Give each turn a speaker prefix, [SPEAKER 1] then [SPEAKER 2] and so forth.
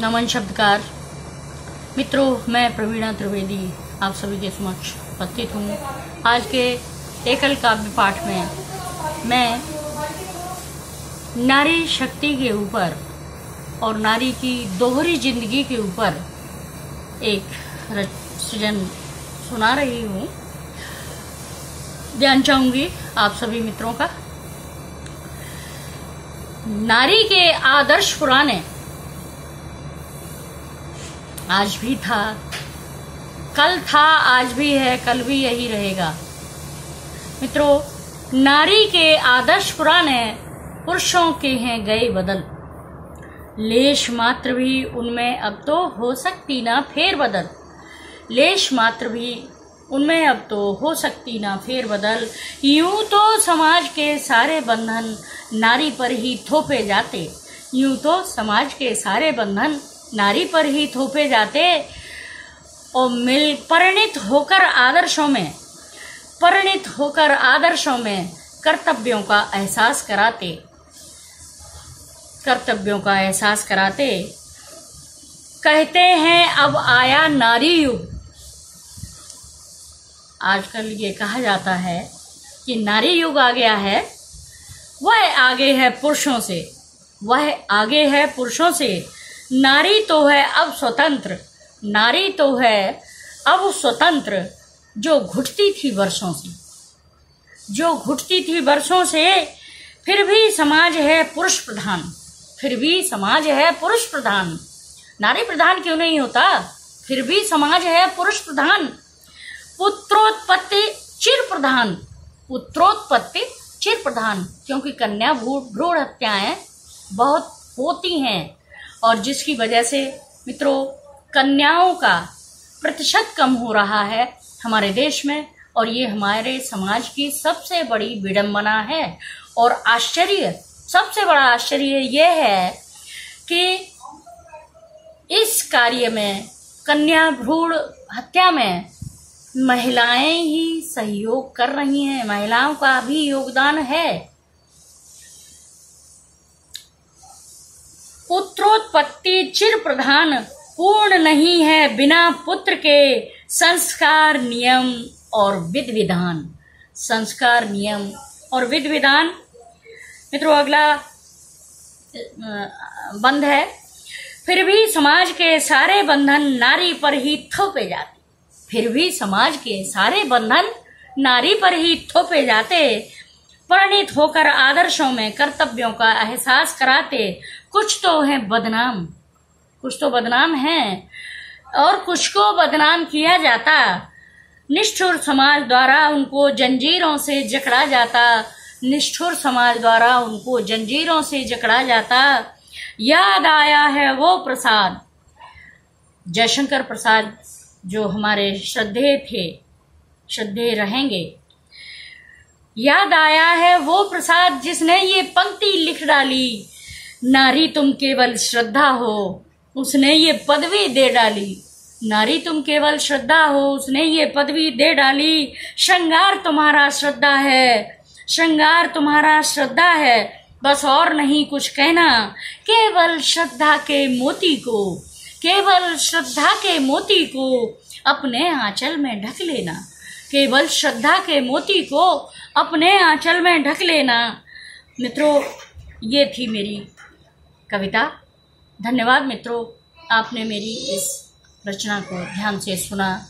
[SPEAKER 1] नमन शब्दकार मित्रों, मैं प्रवीणा त्रिवेदी आप सभी के समक्ष उपस्थित हूँ। आज के एकल काव्य पाठ में मैं नारी शक्ति के ऊपर और नारी की दोहरी जिंदगी के ऊपर एक सृजन सुना रही हूँ। ध्यान चाहूंगी आप सभी मित्रों का। नारी के आदर्श पुराने, आज भी था, कल था, आज भी है, कल भी यही रहेगा। मित्रों, नारी के आदर्श पुराने, पुरुषों के हैं गए बदल। लेश मात्र भी उनमें अब तो हो सकती ना फेर बदल। लेश मात्र भी उनमें अब तो हो सकती ना फेर बदल। यूं तो समाज के सारे बंधन नारी पर ही थोपे जाते। यूं तो समाज के सारे बंधन नारी पर ही थोपे जाते और परिणित होकर आदर्शों में कर्तव्यों का एहसास कराते कहते हैं अब आया नारी युग। आजकल ये कहा जाता है कि नारी युग आ गया है, वह आगे है पुरुषों से। नारी तो है अब स्वतंत्र, जो घुटती थी वर्षों से, फिर भी समाज है पुरुष प्रधान। नारी प्रधान क्यों नहीं होता, फिर भी समाज है पुरुष प्रधान। पुत्रोत्पत्ति चिर प्रधान, क्योंकि कन्या भ्रूण हत्याएं बहुत होती हैं और जिसकी वजह से मित्रों कन्याओं का प्रतिशत कम हो रहा है हमारे देश में। और ये हमारे समाज की सबसे बड़ी विडंबना है। और सबसे बड़ा आश्चर्य ये है कि इस कार्य में, कन्या भ्रूण हत्या में महिलाएं ही सहयोग कर रही हैं, महिलाओं का भी योगदान है। पुत्रोत्पत्ति चिर प्रधान पूर्ण नहीं है बिना पुत्र के संस्कार नियम और विधि विधान। मित्रों, अगला बंद है। फिर भी समाज के सारे बंधन नारी पर ही थोपे जाते। परिणित होकर आदर्शों में कर्तव्यों का एहसास कराते। कुछ तो बदनाम हैं और कुछ को बदनाम किया जाता। निष्ठुर समाज द्वारा उनको जंजीरों से जकड़ा जाता। याद आया है वो प्रसाद, जयशंकर प्रसाद, जो हमारे श्रद्धेय रहेंगे। याद आया है वो प्रसाद जिसने ये पंक्ति लिख डाली। नारी तुम केवल श्रद्धा हो, उसने ये पदवी दे डाली। नारी तुम केवल श्रद्धा हो, उसने ये पदवी दे डाली। श्रृंगार तुम्हारा श्रद्धा है, बस और नहीं कुछ कहना। केवल श्रद्धा के मोती को अपने आंचल में ढक लेना। मित्रों, ये थी मेरी कविता। धन्यवाद मित्रों, आपने मेरी इस रचना को ध्यान से सुना।